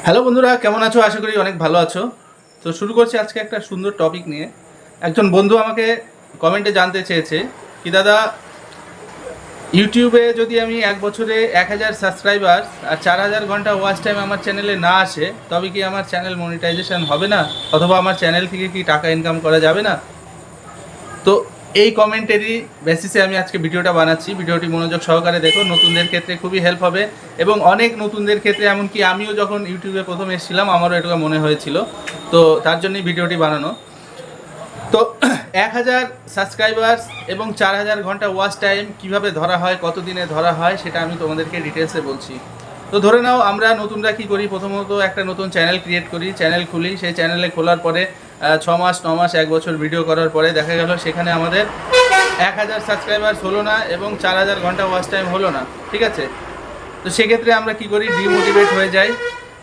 Hello বন্ধুরা, কেমন আছো? আশা করি অনেক ভালো আছো। তো শুরু করছি আজকে একটা সুন্দর টপিক নিয়ে। একজন বন্ধু আমাকে কমেন্টে জানতে চেয়েছে কি দাদা, ইউটিউবে যদি আমি এক বছরে 1000 সাবস্ক্রাইবার আর 4000 ঘন্টা ওয়াচ টাইম আমার চ্যানেলে না আসে, তবে কি আমার চ্যানেল মনিটাইজেশন হবে না, অথবা আমার চ্যানেল থেকে কি টাকা ইনকাম করা যাবে না? তো এই কমেন্টেরই বেসিসে আমি আজকে ভিডিওটা বানাচ্ছি। ভিডিওটি মনোযোগ সহকারে দেখো, নতুনদের ক্ষেত্রে খুবই হেল্প হবে এবং অনেক নতুনদের ক্ষেত্রে, এমনকি আমিও যখন ইউটিউবে প্রথম এসেছিলাম আমারও এটা মনে হয়েছিল। তো তার জন্যই ভিডিওটি বানানো। তো 1000 সাবস্ক্রাইবার্স এবং 4000 ঘন্টা ওয়াচ টাইম কীভাবে ধরা হয়, কত দিনে ধরা হয়, সেটা আমি তোমাদেরকে ডিটেলসে বলছি। তো ধরে নাও আমরা নতুনরা কী করি, প্রথমত একটা নতুন চ্যানেল ক্রিয়েট করি, চ্যানেল খুলি। সেই চ্যানেলে খোলার পরে 6 মাস 9 মাস 1 বছর ভিডিও করার পরে দেখা গেল সেখানে আমাদের 1000 সাবস্ক্রাইবার্স হলো না এবং 4000 ঘন্টা ওয়াচ টাইম হলো না, ঠিক আছে? তো সেক্ষেত্রে আমরা কি করি, ডিমোটিভেট হয়ে যাই,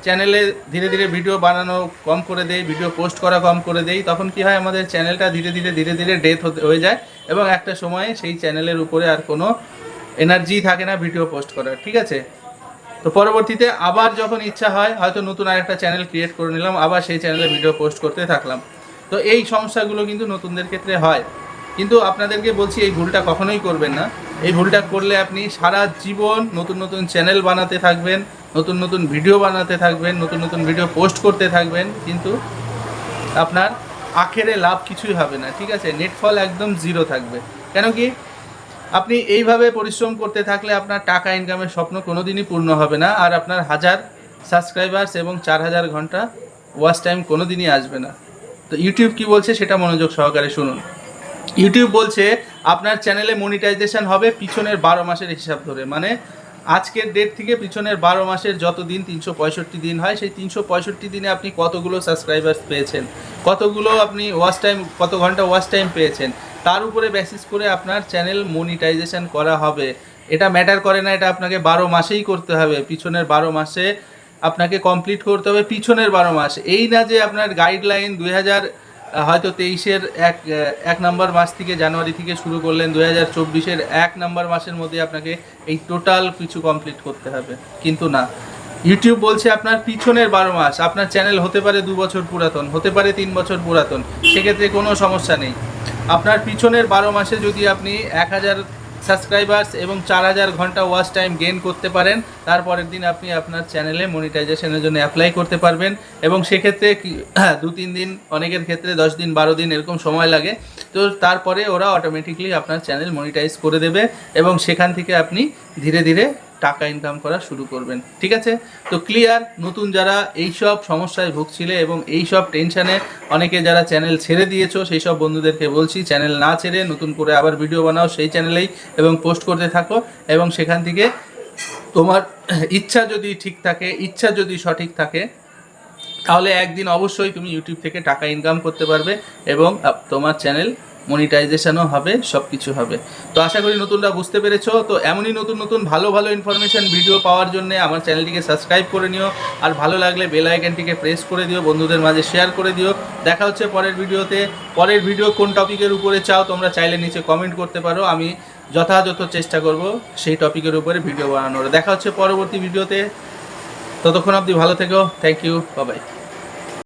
চ্যানেলে ধীরে ধীরে ভিডিও বানানো কম করে দেই, ভিডিও পোস্ট করা কম করে দেই। তখন কি হয়, আমাদের চ্যানেলটা ধীরে ধীরে ডেথ হয়ে যায় এবং একটা সময়ে সেই চ্যানেলের উপরে আর কোনো এনার্জি থাকে না ভিডিও পোস্ট করার, ঠিক আছে? তো পরবর্তীতে আবার যখন ইচ্ছা হয়, হয়তো নতুন আরেকটা চ্যানেল ক্রিয়েট করে নিলাম, আবার সেই চ্যানেলে ভিডিও পোস্ট করতে থাকলাম। তো এই সমস্যাগুলো কিন্তু নতুনদের ক্ষেত্রে হয়। কিন্তু আপনাদেরকে বলছি, এই ভুলটা কখনোই করবেন না। এই ভুলটা করলে আপনি সারা জীবন নতুন নতুন চ্যানেল বানাতে থাকবেন, নতুন নতুন ভিডিও বানাতে থাকবেন, নতুন নতুন ভিডিও পোস্ট করতে থাকবেন, কিন্তু আপনার আখেরে লাভ কিছুই হবে না, ঠিক আছে? নেটফল একদম জিরো থাকবে। কেন কি, আপনি এইভাবে পরিশ্রম করতে থাকলে আপনার টাকা ইনকামের স্বপ্ন কোনোদিনই পূর্ণ হবে না, আর আপনার 1000 সাবস্ক্রাইবার্স এবং 4000 ঘন্টা ওয়াচ টাইম কোনোদিনই আসবে না। তো ইউটিউব কি বলছে সেটা মনোযোগ সহকারে শুনুন। ইউটিউব বলছে আপনার চ্যানেলে মনিটাইজেশন হবে পিছনের 12 মাসের হিসাব ধরে। মানে আজকের ডেট থেকে পিছনের 12 মাসের যত দিন, 365 দিন হয়, সেই 365 দিনে আপনি কতগুলো সাবস্ক্রাইবার্স পেয়েছেন, কতগুলো আপনি ওয়াচ টাইম, কত ঘন্টা ওয়াচ টাইম পেয়েছেন, তার উপরে বেসিস করে আপনার চ্যানেল মনিটাইজেশন করা হবে। এটা ম্যাটার করে না এটা আপনাকে 12 মাসেই করতে হবে, পিছনের 12 মাসে আপনাকে কমপ্লিট করতে হবে, পিছনের 12 মাস। এই না যে আপনার গাইডলাইন 2000 হয়তো 23-এর এক নম্বর মাস থেকে, জানুয়ারি থেকে শুরু করলেন, 2024-এর 1 নম্বর মাসের মধ্যে আপনাকে এই টোটাল কিছু কমপ্লিট করতে হবে, কিন্তু না। ইউটিউব বলছে আপনার পিছনের 12 মাস। আপনার চ্যানেল হতে পারে 2 বছর পুরাতন, হতে পারে 3 বছর পুরাতন, সেক্ষেত্রে কোনো সমস্যা নেই। আপনার পিছনের 12 মাসে যদি আপনি 1000 সাবস্ক্রাইবার্স এবং 4000 ঘন্টা ওয়াচ টাইম গেইন করতে পারেন, তারপরের দিন আপনি আপনার চ্যানেলে মনিটাইজেশনের জন্য অ্যাপ্লাই করতে পারবেন। এবং সেক্ষেত্রে 2-3 দিন, অনেকের ক্ষেত্রে 10 দিন 12 দিন এরকম সময় লাগে। তো তারপরে ওরা অটোমেটিকলি আপনার চ্যানেল মনিটাইজ করে দেবে এবং সেখান থেকে আপনি ধীরে ধীরে টাকা ইনকাম করা শুরু করবেন, ঠিক আছে? তো ক্লিয়ার? নতুন যারা এইসব সমস্যায় ভুগছিলে এবং এইসব টেনশানে অনেকে যারা চ্যানেল ছেড়ে দিয়েছো, সেই সব বন্ধুদেরকে বলছি, চ্যানেল না ছেড়ে নতুন করে আবার ভিডিও বানাও সেই চ্যানেলেই এবং পোস্ট করতে থাকো। এবং সেখান থেকে তোমার ইচ্ছা যদি ঠিক থাকে, ইচ্ছা যদি সঠিক থাকে, তাহলে একদিন অবশ্যই তুমি ইউটিউব থেকে টাকা ইনকাম করতে পারবে এবং তোমার চ্যানেল মনিটাইজেশনও হবে, সব কিছু হবে। তো আশা করি নতুনরা বুঝতে পেরেছো। তো এমনই নতুন নতুন ভালো ভালো ইনফরমেশান ভিডিও পাওয়ার জন্য আমার চ্যানেলটিকে সাবস্ক্রাইব করে নিও, আর ভালো লাগলে বেল আইকনটিকে প্রেস করে দিও, বন্ধুদের মাঝে শেয়ার করে দিও। দেখা হচ্ছে পরের ভিডিওতে। পরের ভিডিও কোন টপিকের উপরে চাও তোমরা চাইলে নিচে কমেন্ট করতে পারো, আমি যথাযথ চেষ্টা করব সেই টপিকের উপরে ভিডিও বানানোর। দেখা হচ্ছে পরবর্তী ভিডিওতে। ততক্ষণ অবধি ভালো থেকো। Thank you, bye by.